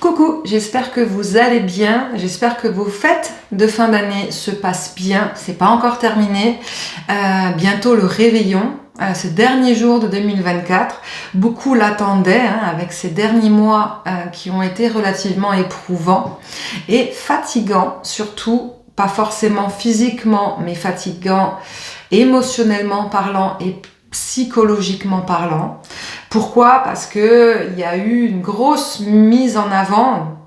Coucou, j'espère que vous allez bien, j'espère que vos fêtes de fin d'année se passent bien, c'est pas encore terminé, bientôt le réveillon, ce dernier jour de 2024, beaucoup l'attendaient avec ces derniers mois qui ont été relativement éprouvants et fatigants, surtout pas forcément physiquement mais fatigants émotionnellement parlant et psychologiquement parlant. Pourquoi ? Parce que il y a eu une grosse mise en avant,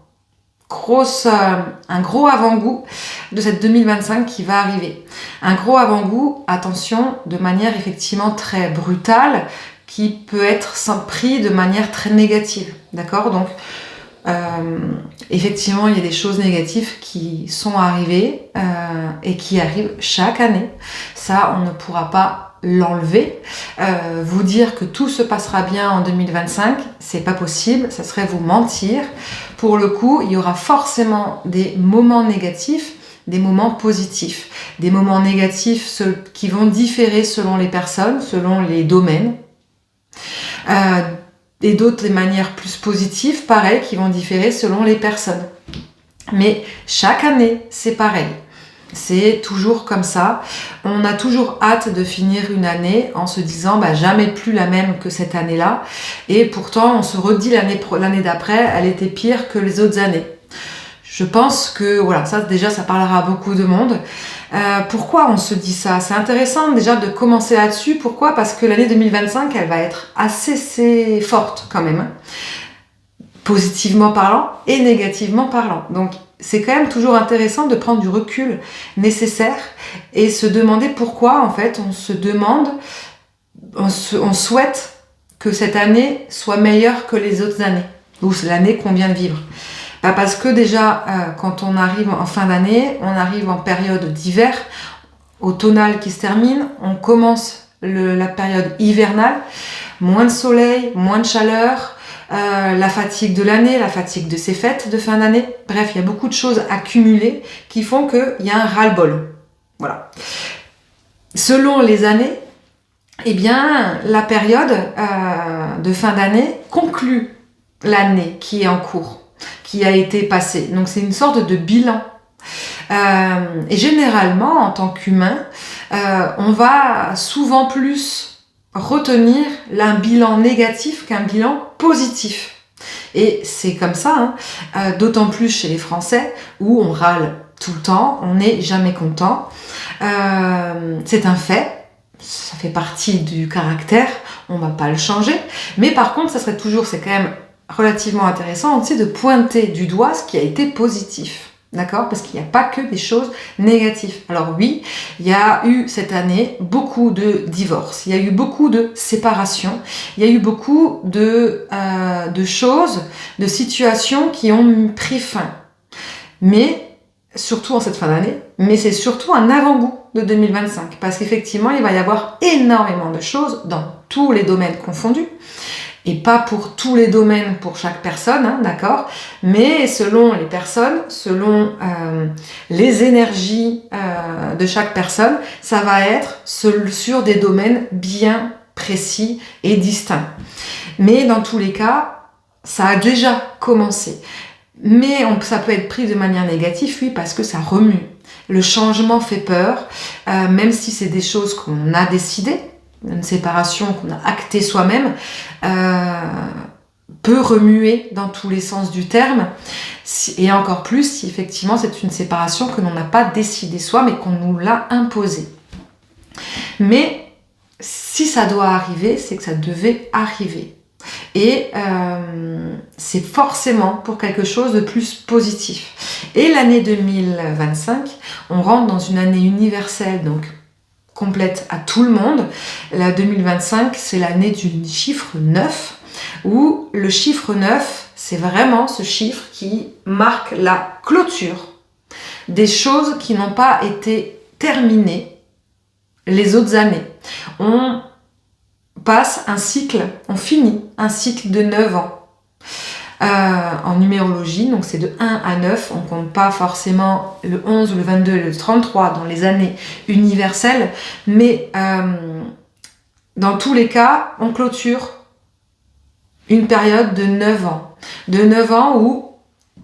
un gros avant-goût de cette 2025 qui va arriver. Un gros avant-goût, attention, de manière effectivement très brutale, qui peut être pris de manière très négative. D'accord ? Donc, effectivement, il y a des choses négatives qui sont arrivées et qui arrivent chaque année. Ça, on ne pourra pas l'enlever. Vous dire que tout se passera bien en 2025, c'est pas possible, ça serait vous mentir. Pour le coup, il y aura forcément des moments négatifs, des moments positifs. Des moments négatifs qui vont différer selon les personnes, selon les domaines. Et d'autres de manière plus positive, pareil, qui vont différer selon les personnes. Mais chaque année, c'est pareil. C'est toujours comme ça. On a toujours hâte de finir une année en se disant jamais plus la même que cette année-là. Et pourtant, on se redit l'année d'après, elle était pire que les autres années. Je pense que voilà, ça déjà, ça parlera à beaucoup de monde. Pourquoi on se dit ça ? C'est intéressant déjà de commencer là-dessus. Pourquoi ? Parce que l'année 2025, elle va être assez forte quand même. Positivement parlant et négativement parlant. Donc, c'est quand même toujours intéressant de prendre du recul nécessaire et se demander pourquoi, en fait, on souhaite que cette année soit meilleure que les autres années, ou l'année qu'on vient de vivre. Parce que déjà, quand on arrive en fin d'année, on arrive en période d'hiver, automnale qui se termine, on commence la période hivernale, moins de soleil, moins de chaleur, la fatigue de l'année, la fatigue de ces fêtes de fin d'année. Bref, il y a beaucoup de choses accumulées qui font qu'il y a un ras-le-bol. Voilà. Selon les années, la période de fin d'année conclut l'année qui est en cours, qui a été passée. Donc c'est une sorte de bilan. Et généralement, en tant qu'humain, on va souvent plus retenir un bilan négatif qu'un bilan positif. Et c'est comme ça, d'autant plus chez les Français, où on râle tout le temps, on n'est jamais content. C'est un fait, ça fait partie du caractère, on va pas le changer. Mais par contre, c'est quand même relativement intéressant aussi de pointer du doigt ce qui a été positif. D'accord ? Parce qu'il n'y a pas que des choses négatives. Alors oui, il y a eu cette année beaucoup de divorces, il y a eu beaucoup de séparations, il y a eu beaucoup de choses, de situations qui ont pris fin. Mais, surtout en cette fin d'année, mais c'est surtout un avant-goût de 2025. Parce qu'effectivement, il va y avoir énormément de choses dans tous les domaines confondus. Et pas pour tous les domaines, pour chaque personne, d'accord ? Mais selon les personnes, selon les énergies de chaque personne, ça va être sur des domaines bien précis et distincts. Mais dans tous les cas, ça a déjà commencé. Mais ça peut être pris de manière négative, oui, parce que ça remue. Le changement fait peur, même si c'est des choses qu'on a décidées. Une séparation qu'on a actée soi-même peut remuer dans tous les sens du terme, et encore plus si effectivement c'est une séparation que l'on n'a pas décidée soi mais qu'on nous l'a imposée. Mais si ça doit arriver, c'est que ça devait arriver, et c'est forcément pour quelque chose de plus positif. Et l'année 2025, on rentre dans une année universelle, donc complète à tout le monde. La 2025, c'est l'année du chiffre 9, où le chiffre 9, c'est vraiment ce chiffre qui marque la clôture des choses qui n'ont pas été terminées les autres années. On passe un cycle, on finit un cycle de 9 ans. En numérologie, donc c'est de 1 à 9, on compte pas forcément le 11, le 22 et le 33 dans les années universelles, mais dans tous les cas, on clôture une période de 9 ans. De 9 ans où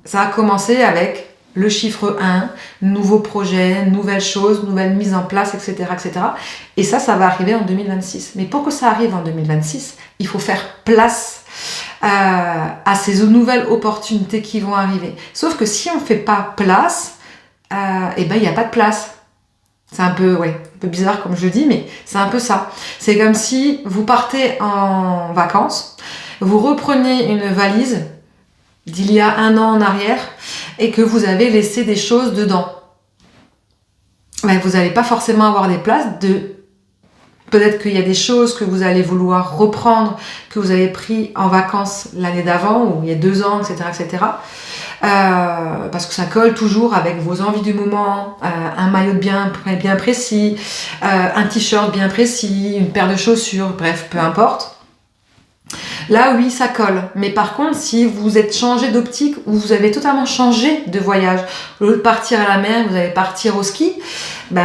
Ça a commencé avec le chiffre 1, nouveaux projets, nouvelles choses, nouvelles mises en place, etc., etc. Et ça va arriver en 2026. Mais pour que ça arrive en 2026, il faut faire place à ces nouvelles opportunités qui vont arriver. Sauf que si on ne fait pas place, il n'y a pas de place. C'est un peu bizarre comme je le dis, mais c'est un peu ça. C'est comme si vous partez en vacances, vous reprenez une valise d'il y a 1 an en arrière et que vous avez laissé des choses dedans. Vous n'allez pas forcément avoir des places peut-être qu'il y a des choses que vous allez vouloir reprendre, que vous avez pris en vacances l'année d'avant ou il y a 2 ans, etc., etc. Parce que ça colle toujours avec vos envies du moment, un maillot bien précis, un t-shirt bien précis, une paire de chaussures, bref, peu importe. Là, oui, ça colle. Mais par contre, si vous êtes changé d'optique ou vous avez totalement changé de voyage, au lieu de partir à la mer, vous allez partir au ski,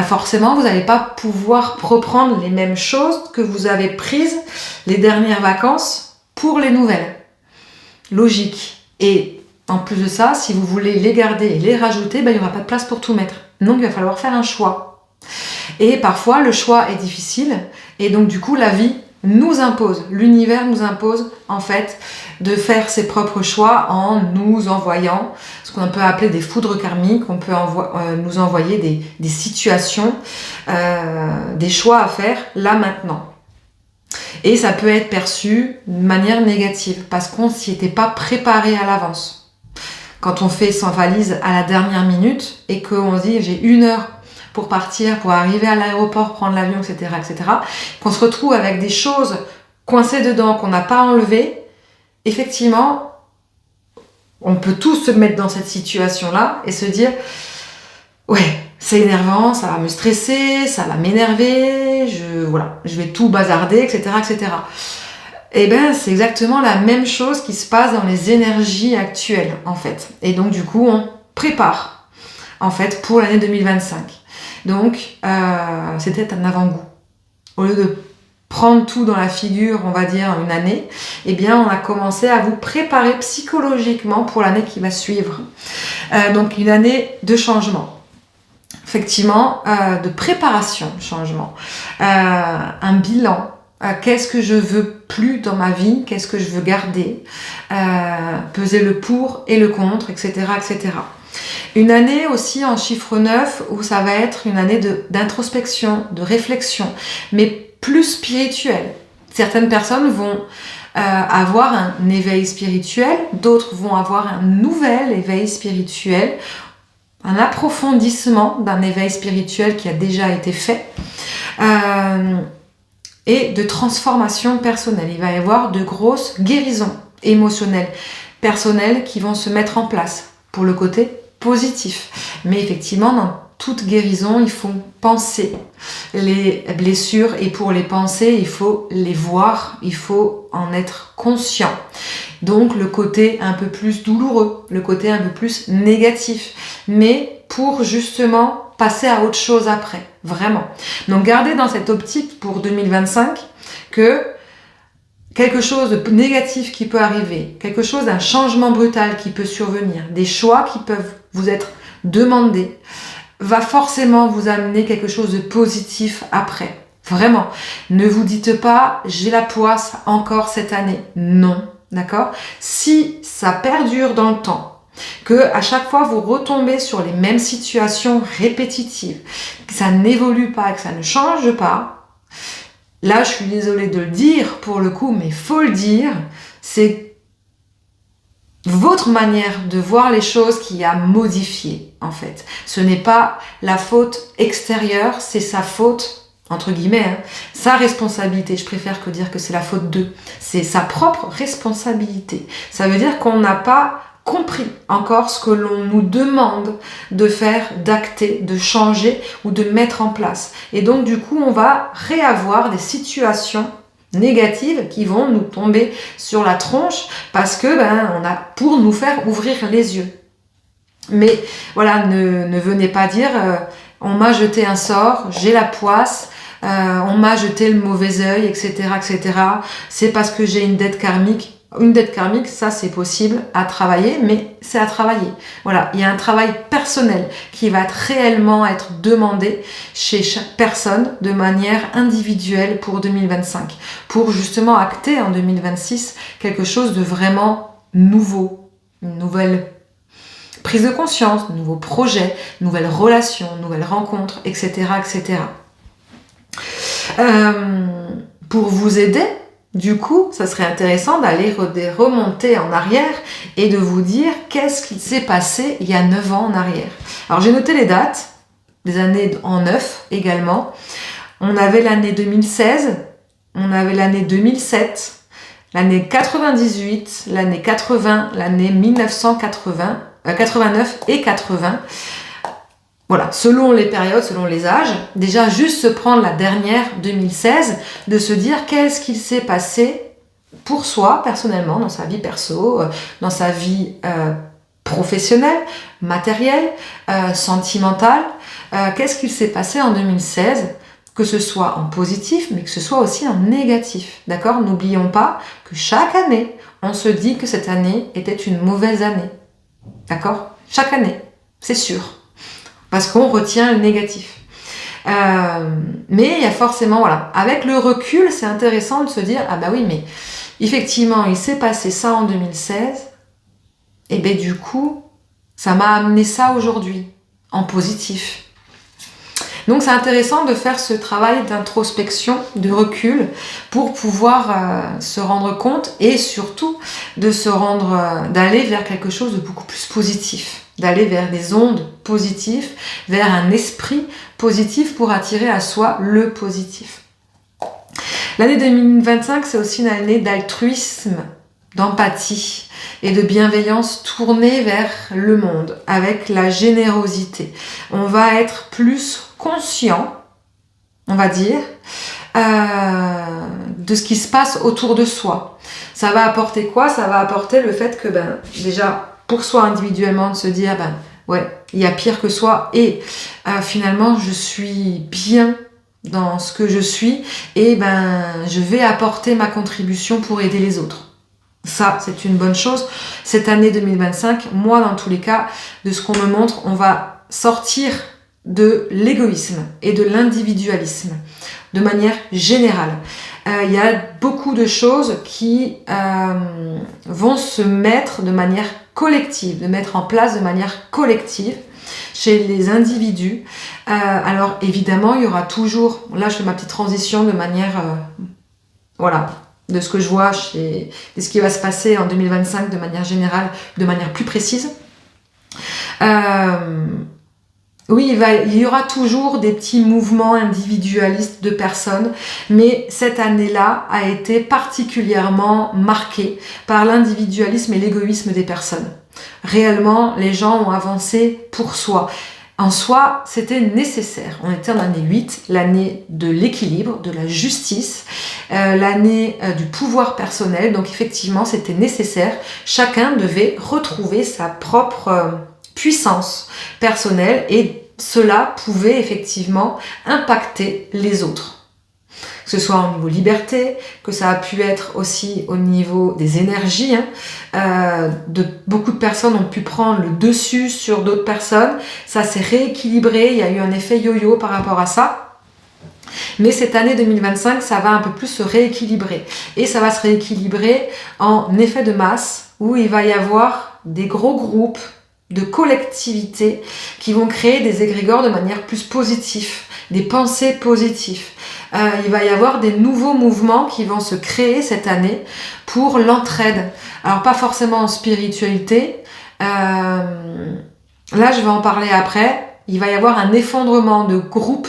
forcément, vous n'allez pas pouvoir reprendre les mêmes choses que vous avez prises les dernières vacances pour les nouvelles. Logique. Et en plus de ça, si vous voulez les garder et les rajouter, il n'y aura pas de place pour tout mettre. Donc, il va falloir faire un choix. Et parfois, le choix est difficile. Et donc, du coup, la vie nous impose, l'univers nous impose en fait de faire ses propres choix en nous envoyant ce qu'on peut appeler des foudres karmiques. On peut nous envoyer des situations, des choix à faire là maintenant. Et ça peut être perçu de manière négative parce qu'on s'y était pas préparé à l'avance. Quand on fait son valise à la dernière minute et qu'on se dit j'ai 1 heure pour partir, pour arriver à l'aéroport, prendre l'avion, etc., qu'on se retrouve avec des choses coincées dedans, qu'on n'a pas enlevées, effectivement, on peut tous se mettre dans cette situation-là et se dire ouais, c'est énervant, ça va me stresser, ça va m'énerver, je vais tout bazarder, etc., etc. Eh bien, c'est exactement la même chose qui se passe dans les énergies actuelles, en fait. Et donc, du coup, on prépare, en fait, pour l'année 2025. Donc, c'était un avant-goût. Au lieu de prendre tout dans la figure, on va dire, une année, eh bien, on a commencé à vous préparer psychologiquement pour l'année qui va suivre. Donc, une année de changement. Effectivement, de préparation, changement. Un bilan. Qu'est-ce que je veux plus dans ma vie? Qu'est-ce que je veux garder? Peser le pour et le contre, etc., etc. Une année aussi en chiffre 9 où ça va être une année d'introspection, de réflexion, mais plus spirituelle. Certaines personnes vont avoir un éveil spirituel, d'autres vont avoir un nouvel éveil spirituel, un approfondissement d'un éveil spirituel qui a déjà été fait, et de transformation personnelle. Il va y avoir de grosses guérisons émotionnelles, personnelles qui vont se mettre en place pour le côté positif. Mais effectivement, dans toute guérison, il faut penser les blessures et pour les penser, il faut les voir, il faut en être conscient. Donc le côté un peu plus douloureux, le côté un peu plus négatif, mais pour justement passer à autre chose après, vraiment. Donc gardez dans cette optique pour 2025 que quelque chose de négatif qui peut arriver, quelque chose d'un changement brutal qui peut survenir, des choix qui peuvent vous être demandés, va forcément vous amener quelque chose de positif après. Vraiment. Ne vous dites pas, j'ai la poisse encore cette année. Non. D'accord? Si ça perdure dans le temps, que à chaque fois vous retombez sur les mêmes situations répétitives, que ça n'évolue pas, que ça ne change pas, là je suis désolée de le dire pour le coup, mais faut le dire, c'est votre manière de voir les choses qui a modifié en fait. Ce n'est pas la faute extérieure, c'est sa faute entre guillemets, sa responsabilité. Je préfère que dire que c'est la faute d'eux. C'est sa propre responsabilité. Ça veut dire qu'on n'a pas compris encore ce que l'on nous demande de faire, d'acter, de changer ou de mettre en place. Et donc du coup, on va réavoir des situations négatives qui vont nous tomber sur la tronche parce que on a pour nous faire ouvrir les yeux. Mais voilà, ne venez pas dire on m'a jeté un sort, j'ai la poisse, on m'a jeté le mauvais œil, etc., etc. C'est parce que j'ai une dette karmique. Une dette karmique, ça c'est possible à travailler, mais c'est à travailler. Voilà, il y a un travail personnel qui va réellement être demandé chez chaque personne de manière individuelle pour 2025, pour justement acter en 2026 quelque chose de vraiment nouveau, une nouvelle prise de conscience, de nouveaux projets, de nouvelles relations, de nouvelles rencontres, etc. etc. Pour vous aider, du coup, ça serait intéressant d'aller remonter en arrière et de vous dire qu'est-ce qui s'est passé il y a 9 ans en arrière. Alors j'ai noté les dates, des années en 9 également. On avait l'année 2016, on avait l'année 2007, l'année 98, l'année 80, l'année 1980, 89 et 80. Voilà, selon les périodes, selon les âges, déjà juste se prendre la dernière 2016, de se dire qu'est-ce qu'il s'est passé pour soi personnellement, dans sa vie perso, dans sa vie professionnelle, matérielle, sentimentale, qu'est-ce qu'il s'est passé en 2016, que ce soit en positif, mais que ce soit aussi en négatif, d'accord? N'oublions pas que chaque année, on se dit que cette année était une mauvaise année, d'accord? Chaque année, c'est sûr. Parce qu'on retient le négatif. Mais il y a forcément, voilà, avec le recul, c'est intéressant de se dire, ah bah oui, mais effectivement, il s'est passé ça en 2016, et ben du coup, ça m'a amené ça aujourd'hui, en positif. Donc c'est intéressant de faire ce travail d'introspection, de recul, pour pouvoir se rendre compte et surtout d'aller vers quelque chose de beaucoup plus positif, d'aller vers des ondes positives, vers un esprit positif pour attirer à soi le positif. L'année 2025, c'est aussi une année d'altruisme, d'empathie et de bienveillance tournée vers le monde, avec la générosité. On va être plus conscient, on va dire, de ce qui se passe autour de soi. Ça va apporter quoi? Ça va apporter le fait que, déjà, pour soi individuellement, de se dire, ouais, il y a pire que soi, et finalement, je suis bien dans ce que je suis, et je vais apporter ma contribution pour aider les autres. Ça, c'est une bonne chose. Cette année 2025, moi, dans tous les cas, de ce qu'on me montre, on va sortir de l'égoïsme et de l'individualisme de manière générale. Il y a beaucoup de choses qui vont se mettre de manière collective, de mettre en place de manière collective chez les individus. Alors évidemment, il y aura toujours, là je fais ma petite transition de manière, de ce que je vois de ce qui va se passer en 2025 de manière générale, de manière plus précise. Oui, il y aura toujours des petits mouvements individualistes de personnes, mais cette année-là a été particulièrement marquée par l'individualisme et l'égoïsme des personnes. Réellement, les gens ont avancé pour soi. En soi, c'était nécessaire. On était en année 8, l'année de l'équilibre, de la justice, l'année du pouvoir personnel. Donc effectivement, c'était nécessaire. Chacun devait retrouver sa propre puissance personnelle et cela pouvait effectivement impacter les autres. Que ce soit au niveau liberté, que ça a pu être aussi au niveau des énergies. Beaucoup de personnes ont pu prendre le dessus sur d'autres personnes. Ça s'est rééquilibré, il y a eu un effet yo-yo par rapport à ça. Mais cette année 2025, ça va un peu plus se rééquilibrer. Et ça va se rééquilibrer en effet de masse, où il va y avoir des gros groupes de collectivités qui vont créer des égrégores de manière plus positive, des pensées positives. Il va y avoir des nouveaux mouvements qui vont se créer cette année pour l'entraide. Alors pas forcément en spiritualité, là je vais en parler après. Il va y avoir un effondrement de groupes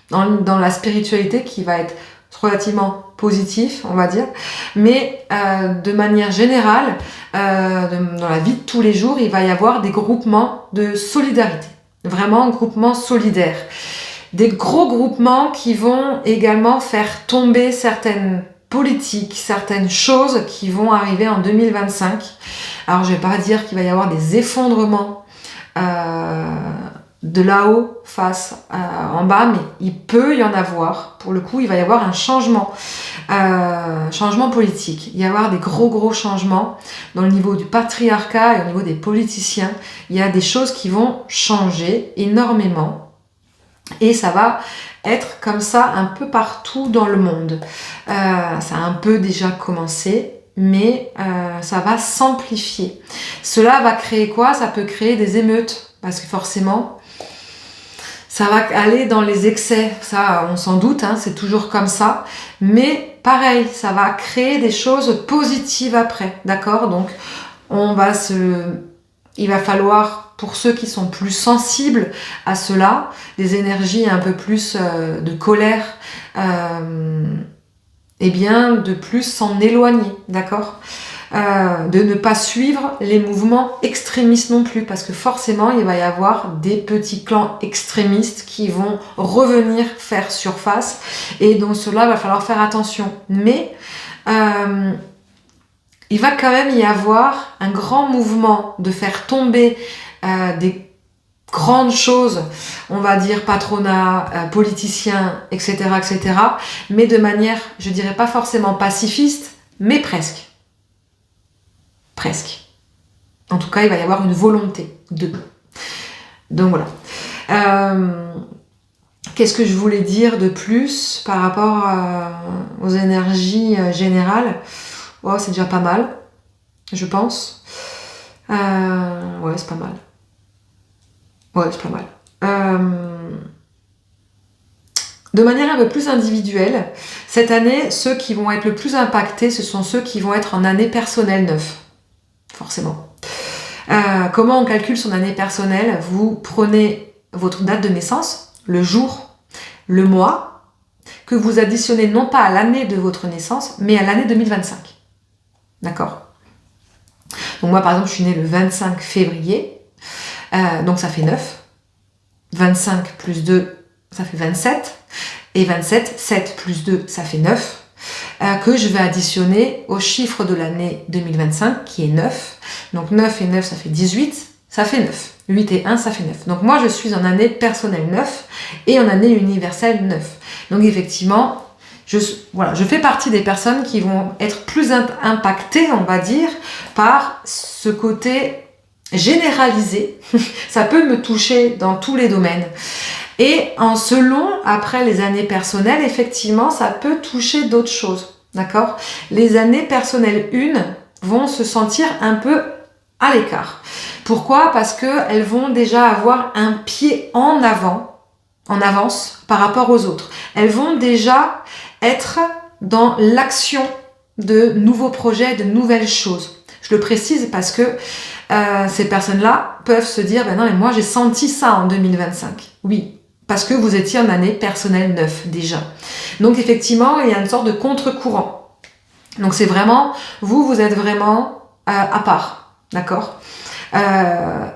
dans la spiritualité qui va être relativement positif, on va dire, mais de manière générale, dans la vie de tous les jours, il va y avoir des groupements de solidarité, vraiment groupements solidaires, des gros groupements qui vont également faire tomber certaines politiques, certaines choses qui vont arriver en 2025. Alors je vais pas dire qu'il va y avoir des effondrements de là-haut face en bas, mais il peut y en avoir. Pour le coup, il va y avoir un changement politique. Il va y avoir des gros changements dans le niveau du patriarcat et au niveau des politiciens. Il y a des choses qui vont changer énormément et ça va être comme ça un peu partout dans le monde. Ça a un peu déjà commencé, mais ça va s'amplifier. Cela va créer quoi? Ça peut créer des émeutes, parce que forcément, ça va aller dans les excès. Ça, on s'en doute, hein, c'est toujours comme ça. Mais pareil, ça va créer des choses positives après, d'accord? Donc, il va falloir, pour ceux qui sont plus sensibles à cela, des énergies un peu plus de colère, et bien de plus s'en éloigner, d'accord? De ne pas suivre les mouvements extrémistes non plus, parce que forcément il va y avoir des petits clans extrémistes qui vont revenir faire surface, et donc cela va falloir faire attention. Mais il va quand même y avoir un grand mouvement de faire tomber des grandes choses, on va dire patronat, politiciens, etc., mais de manière, je dirais pas forcément pacifiste, mais presque. Presque. En tout cas, il va y avoir une volonté de. Donc voilà. Qu'est-ce que je voulais dire de plus par rapport aux énergies générales? Oh, c'est déjà pas mal, je pense. Ouais, c'est pas mal. Ouais, c'est pas mal. De manière un peu plus individuelle, cette année, ceux qui vont être le plus impactés, ce sont ceux qui vont être en année personnelle neuve. Forcément. Comment on calcule son année personnelle? Vous prenez votre date de naissance, le jour, le mois, que vous additionnez non pas à l'année de votre naissance, mais à l'année 2025. D'accord? Donc moi, par exemple, je suis née le 25 février, donc ça fait 9. 25 plus 2, ça fait 27. Et 27, 7 plus 2, ça fait 9. Que je vais additionner au chiffre de l'année 2025, qui est 9. Donc 9 et 9, ça fait 18, ça fait 9. 8 et 1, ça fait 9. Donc moi, je suis en année personnelle 9 et en année universelle 9. Donc effectivement, je fais partie des personnes qui vont être plus impactées, on va dire, par ce côté généralisé. Ça peut me toucher dans tous les domaines. Et selon, après les années personnelles, effectivement, ça peut toucher d'autres choses, d'accord? Les années personnelles 1 vont se sentir un peu à l'écart. Pourquoi? Parce qu'elles vont déjà avoir un pied en avance par rapport aux autres. Elles vont déjà être dans l'action de nouveaux projets, de nouvelles choses. Je le précise parce que ces personnes-là peuvent se dire, ben non, mais moi j'ai senti ça en 2025. Oui. Parce que vous étiez en année personnelle 9 déjà. Donc effectivement, il y a une sorte de contre-courant. Donc c'est vraiment, vous êtes vraiment à part, d'accord?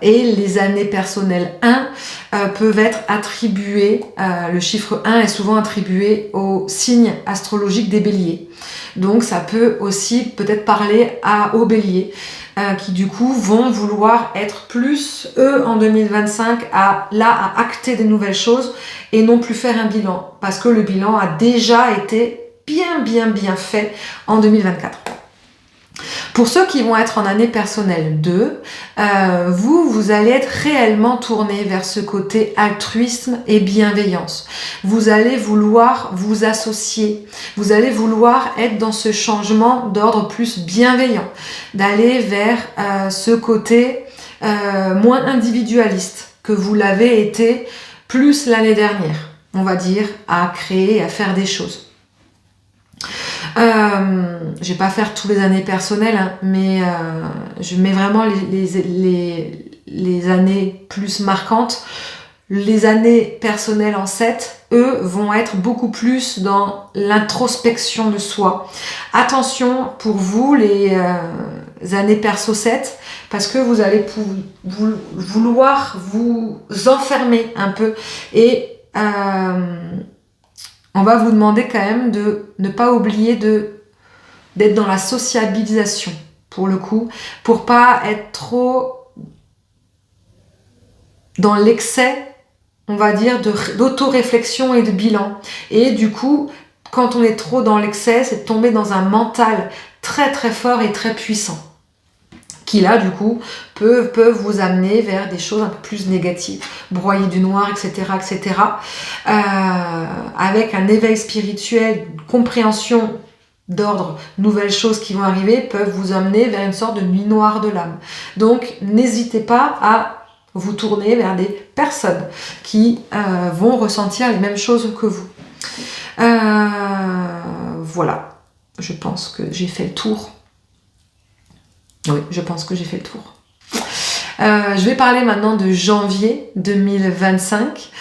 Et les années personnelles 1 peuvent être attribuées, le chiffre 1 est souvent attribué au signe astrologique des béliers. Donc ça peut aussi peut-être parler aux béliers, qui du coup vont vouloir être plus, eux, en 2025, à acter des nouvelles choses et non plus faire un bilan. Parce que le bilan a déjà été bien fait en 2024. Pour ceux qui vont être en année personnelle 2, vous allez être réellement tourné vers ce côté altruisme et bienveillance. Vous allez vouloir vous associer, vous allez vouloir être dans ce changement d'ordre plus bienveillant, d'aller vers ce côté moins individualiste que vous l'avez été plus l'année dernière, on va dire, à créer, à faire des choses. Je vais pas faire tous les années personnelles, hein, mais je mets vraiment les années plus marquantes. Les années personnelles en 7, eux, vont être beaucoup plus dans l'introspection de soi. Attention pour vous, les années perso 7, parce que vous allez vouloir vous enfermer un peu et on va vous demander quand même de ne pas oublier d'être dans la sociabilisation, pour le coup, pour pas être trop dans l'excès on va dire, d'auto-réflexion et de bilan. Et du coup, quand on est trop dans l'excès, c'est de tomber dans un mental très très fort et très puissant, qui là, du coup, peuvent vous amener vers des choses un peu plus négatives, broyer du noir, etc., etc., avec un éveil spirituel, une compréhension d'ordre, nouvelles choses qui vont arriver, peuvent vous amener vers une sorte de nuit noire de l'âme. Donc, n'hésitez pas à vous tourner vers des personnes qui vont ressentir les mêmes choses que vous. Voilà, je pense que j'ai fait le tour. Oui, je pense que j'ai fait le tour. Je vais parler maintenant de janvier 2025.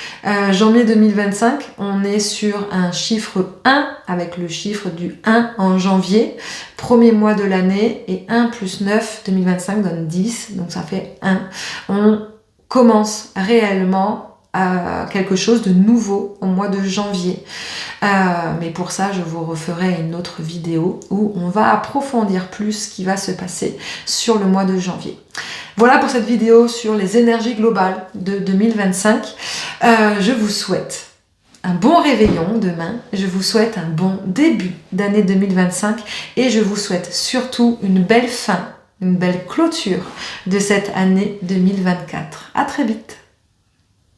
Janvier 2025, on est sur un chiffre 1 avec le chiffre du 1 en janvier, premier mois de l'année, et 1 plus 9, 2025 donne 10, donc ça fait 1. On commence réellement quelque chose de nouveau au mois de janvier. Mais pour ça, je vous referai une autre vidéo où on va approfondir plus ce qui va se passer sur le mois de janvier. Voilà pour cette vidéo sur les énergies globales de 2025. Je vous souhaite un bon réveillon demain. Je vous souhaite un bon début d'année 2025 et je vous souhaite surtout une belle fin, une belle clôture de cette année 2024. À très vite.